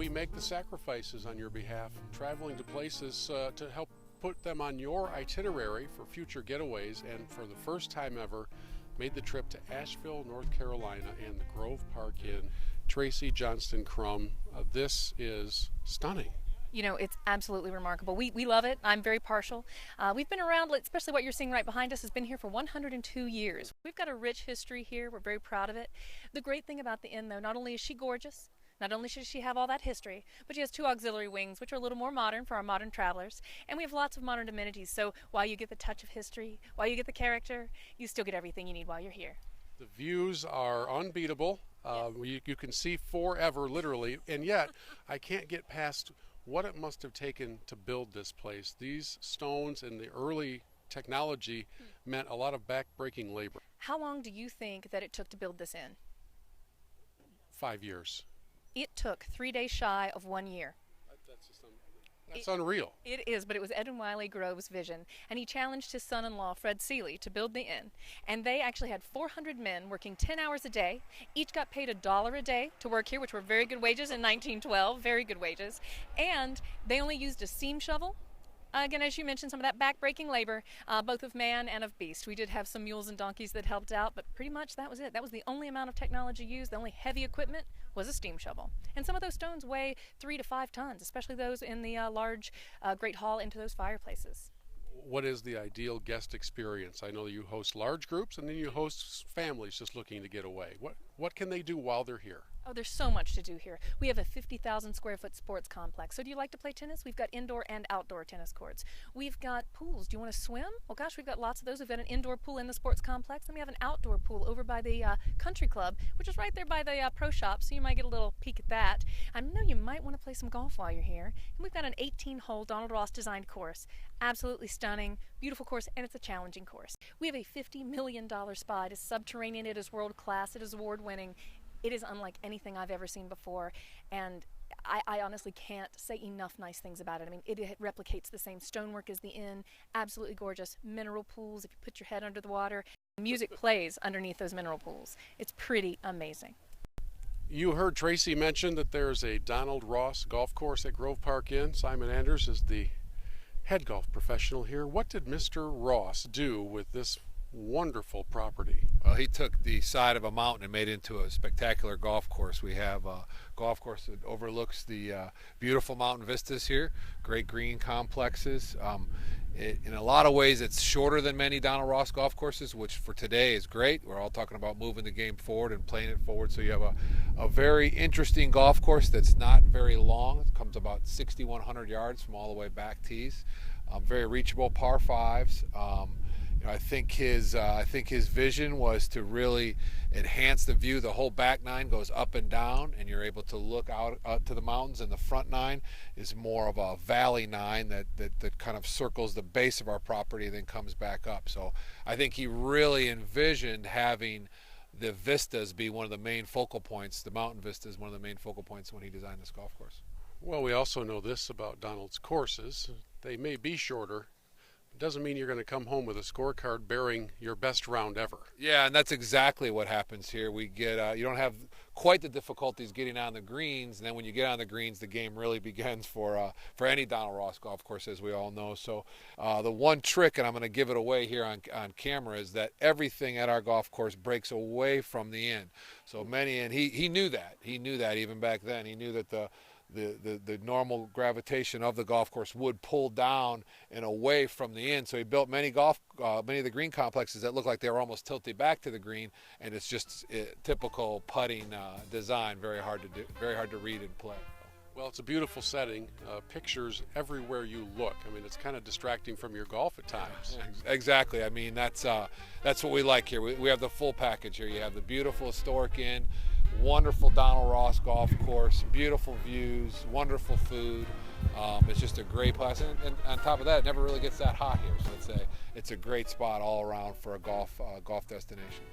we make the sacrifices on your behalf, traveling to places to help put them on your itinerary for future getaways, and for the first time ever, made the trip to Asheville, North Carolina, and the Grove Park Inn. Tracy Johnston-Crum, this is stunning. You know, it's absolutely remarkable. We love it. I'm very partial. We've been around, especially what you're seeing right behind us, has been here for 102 years. We've got a rich history here. We're very proud of it. The great thing about the inn, though, not only is she gorgeous, not only should she have all that history, but she has 2 auxiliary wings, which are a little more modern for our modern travelers. And we have lots of modern amenities. So while you get the touch of history, while you get the character, you still get everything you need while you're here. The views are unbeatable. You can see forever, literally. And yet, I can't get past what it must have taken to build this place. These stones and the early technology meant a lot of back-breaking labor. How long do you think that it took to build this inn? 5 years. It took 3 days shy of 1 year. That's unreal. It is, but it was Edwin Wiley Grove's vision, and he challenged his son-in-law, Fred Seeley, to build the inn. And they actually had 400 men working 10 hours a day. Each got paid $1 a day to work here, which were very good wages in 1912, very good wages. And they only used a steam shovel. Again, as you mentioned, some of that back-breaking labor, both of man and of beast. We did have some mules and donkeys that helped out, but pretty much that was it. That was the only amount of technology used. The only heavy equipment was a steam shovel. And some of those stones weigh 3 to 5 tons, especially those in the large Great Hall into those fireplaces. What is the ideal guest experience? I know you host large groups, and then you host families just looking to get away. What can they do while they're here? Oh, there's so much to do here. We have a 50,000 square foot sports complex. So do you like to play tennis? We've got indoor and outdoor tennis courts. We've got pools. Do you want to swim? Well, gosh, we've got lots of those. We've got an indoor pool in the sports complex, and we have an outdoor pool over by the country club, which is right there by the pro shop, so you might get a little peek at that. I know you might want to play some golf while you're here. And we've got an 18-hole Donald Ross designed course. Absolutely stunning, beautiful course, and it's a challenging course. We have a $50 million spa. It is subterranean. It is world class. It is award-winning. It is unlike anything I've ever seen before, and I honestly can't say enough nice things about it. I mean, it replicates the same stonework as the inn, absolutely gorgeous. Mineral pools, if you put your head under the water. Music plays underneath those mineral pools. It's pretty amazing. You heard Tracy mention that there's a Donald Ross golf course at Grove Park Inn. Simon Anders is the head golf professional here. What did Mr. Ross do with this wonderful property? Well, he took the side of a mountain and made it into a spectacular golf course. We have a golf course that overlooks the beautiful mountain vistas here, great green complexes. In a lot of ways, it's shorter than many Donald Ross golf courses, which for today is great. We're all talking about moving the game forward and playing it forward. So you have a very interesting golf course that's not very long. It comes about 6,100 yards from all the way back tees. Very reachable par fives. I think his vision was to really enhance the view. The whole back nine goes up and down, and you're able to look out to the mountains. And the front nine is more of a valley nine that kind of circles the base of our property and then comes back up. So I think he really envisioned having the vistas be one of the main focal points. The mountain vistas one of the main focal points when he designed this golf course. Well, we also know this about Donald's courses. They may be shorter. Doesn't mean you're going to come home with a scorecard bearing your best round ever. Yeah, and that's exactly what happens here. We get you don't have quite the difficulties getting on the greens, and then when you get on the greens, the game really begins for any Donald Ross golf course, as we all know. So the one trick, and I'm going to give it away here on camera, is that everything at our golf course breaks away from the inn. So and he knew that. He knew that even back then. He knew that the normal gravitation of the golf course would pull down and away from the inn. So he built many of the green complexes that look like they were almost tilted back to the green, and it's just typical putting design, very hard to do, very hard to read and play. Well, it's a beautiful setting. Pictures everywhere you look. I mean, it's kind of distracting from your golf at times. Exactly. I mean, that's what we like here. We have the full package here. You have the beautiful historic inn, wonderful Donald Ross golf course, beautiful views, wonderful food. It's just a great place, and on top of that, it never really gets that hot here. So it's a great spot all around for a golf destination.